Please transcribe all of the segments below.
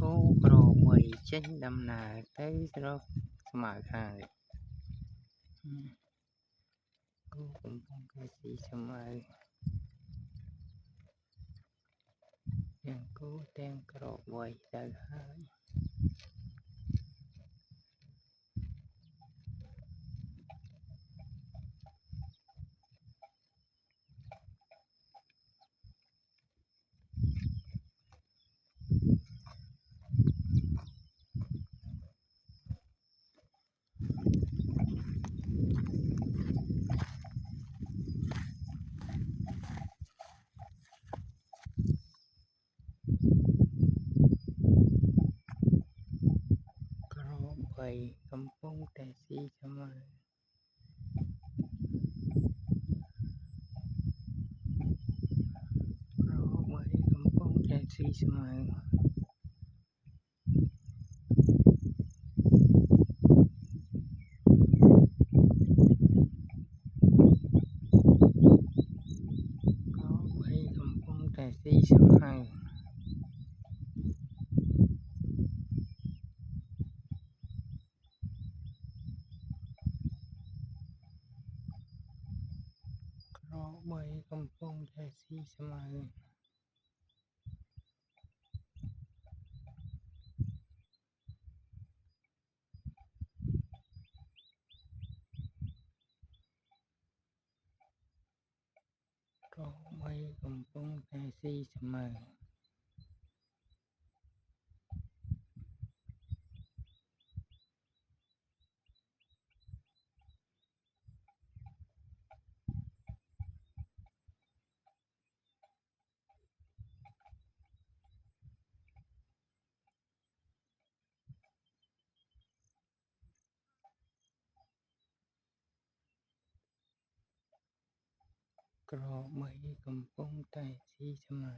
cô pro mười trên đầm nà tới đó mà khai cô cũng không có gì mà cô đang pro mười tới hai pro mười kampung tesi sama pro mười kampung tesi sama pro mười kampung tesi sama pro mười kampung tesi sama pro mười kampung tesi sama pro mười kampung tesi sama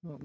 pro